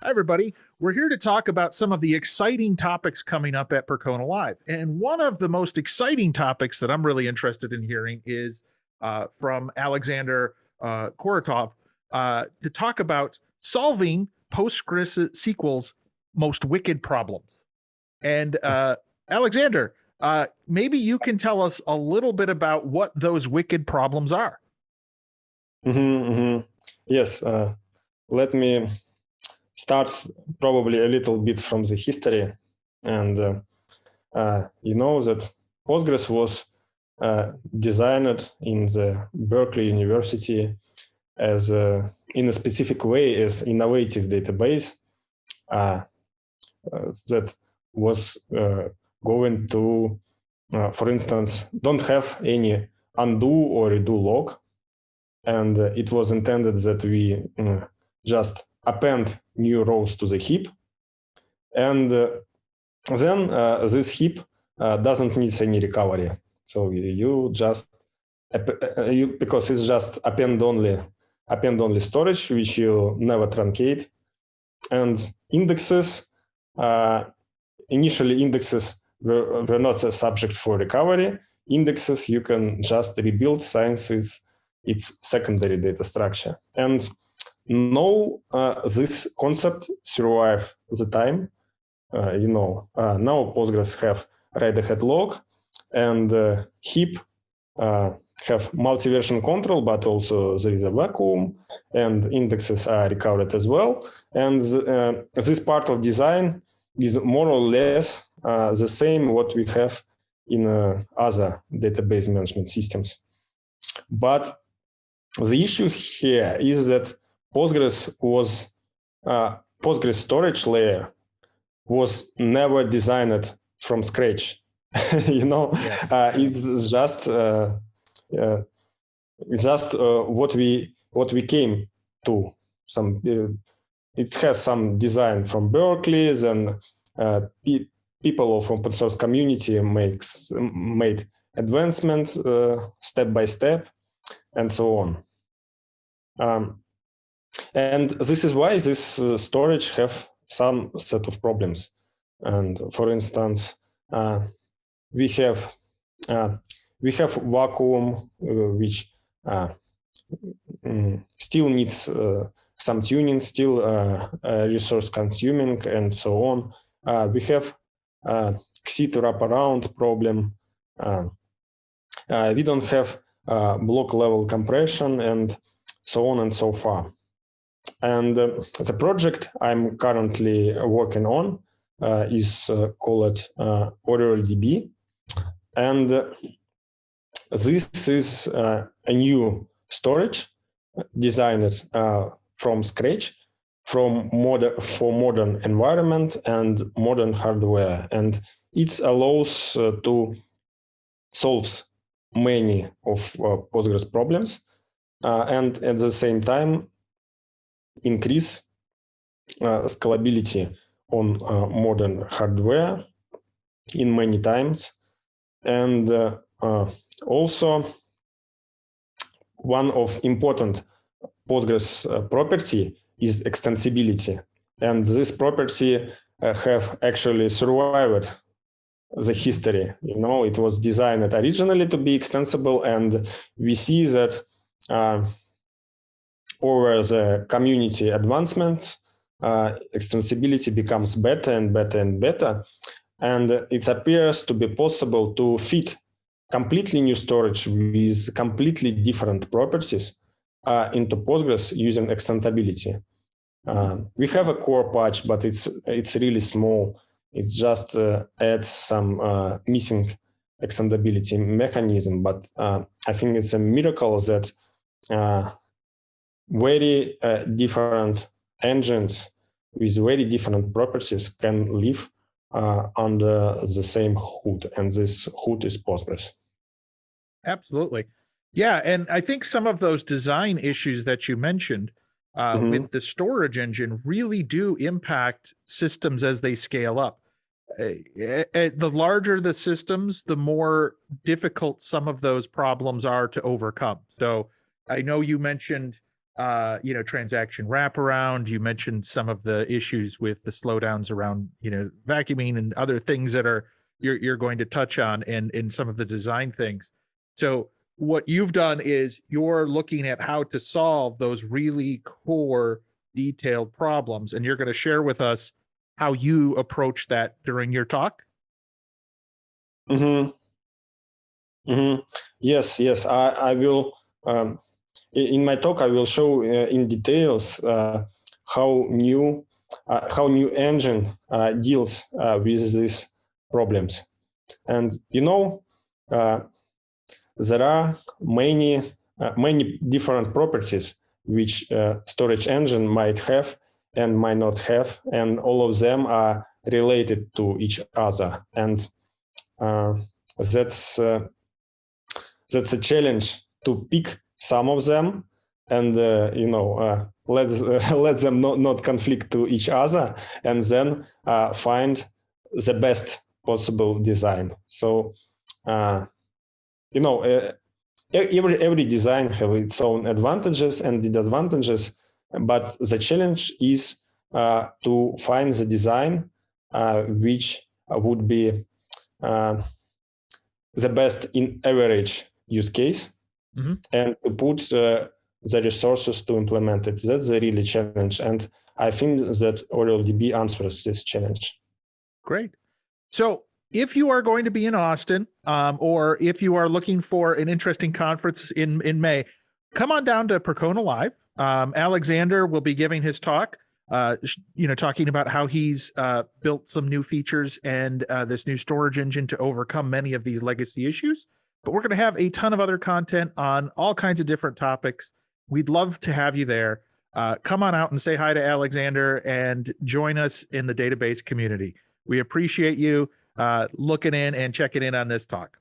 Hi, everybody. We're here to talk about some of the exciting topics coming up at Percona Live. And one of the most exciting topics that I'm really interested in hearing is from Alexander Korotkov to talk about solving PostgreSQL's most wicked problems. And Alexander, maybe you can tell us a little bit about what those wicked problems are. Yes, let me start probably a little bit from the history. And you know that Postgres was designed in the Berkeley University as in a specific way as innovative database that was going to, for instance, don't have any undo or redo log. And it was intended that we just append new rows to the heap. And then this heap doesn't need any recovery. So you just, because it's just append only storage, which you never truncate. And indexes, initially indexes were not a subject for recovery. Indexes you can just rebuild since its secondary data structure. And now this concept survived the time. Now Postgres have write-ahead log, and heap have multi-version control, but also there is a vacuum, and indexes are recovered as well. And this part of design is more or less the same what we have in other database management systems. But the issue here is that Postgres storage layer was never designed from scratch. Yes. It's just what we came to. It has some design from Berkley, then people from open source community made advancements step by step, and so on. And this is why this storage have some set of problems. And for instance, we have vacuum, which still needs some tuning, still resource consuming, and so on. We have exit wraparound problem. We don't have block level compression, and so on and so far. And the project I'm currently working on is called Oriole DB. And this is a new storage designed from scratch for modern environment and modern hardware. And it allows to solve many of Postgres problems. And at the same time, increase scalability on modern hardware in many times. And also, one of important Postgres property is extensibility. And this property have actually survived the history. It was designed originally to be extensible, and we see that over the community advancements, extensibility becomes better and better and better. And it appears to be possible to fit completely new storage with completely different properties into Postgres using extendability. We have a core patch, but it's really small. It just adds some missing extendability mechanism. But I think it's a miracle that very different engines with very different properties can live under the same hood, and this hood is Postgres. Absolutely. Yeah, and I think some of those design issues that you mentioned with the storage engine really do impact systems as they scale up. The larger the systems, the more difficult some of those problems are to overcome. So I know you mentioned transaction wraparound. You mentioned some of the issues with the slowdowns around, vacuuming and other things that you're going to touch on in some of the design things. So what you've done is you're looking at how to solve those really core detailed problems, and you're going to share with us how you approach that during your talk. Mm-hmm. Mm-hmm. Yes. I will. In my talk, I will show in details how new engine deals with these problems. And there are many different properties which storage engine might have and might not have, and all of them are related to each other. And that's a challenge to pick some of them and let them not conflict to each other, and then find the best possible design. So every design have its own advantages and disadvantages, but the challenge is to find the design which would be the best in average use case, mm-hmm. and to put the resources to implement it. That's the really challenge. And I think that OrioleDB answers this challenge. Great. So if you are going to be in Austin, or if you are looking for an interesting conference in May, come on down to Percona Live. Alexander will be giving his talk, talking about how he's built some new features and this new storage engine to overcome many of these legacy issues. But we're going to have a ton of other content on all kinds of different topics. We'd love to have you there. Come on out and say hi to Alexander and join us in the database community. We appreciate you looking in and checking in on this talk.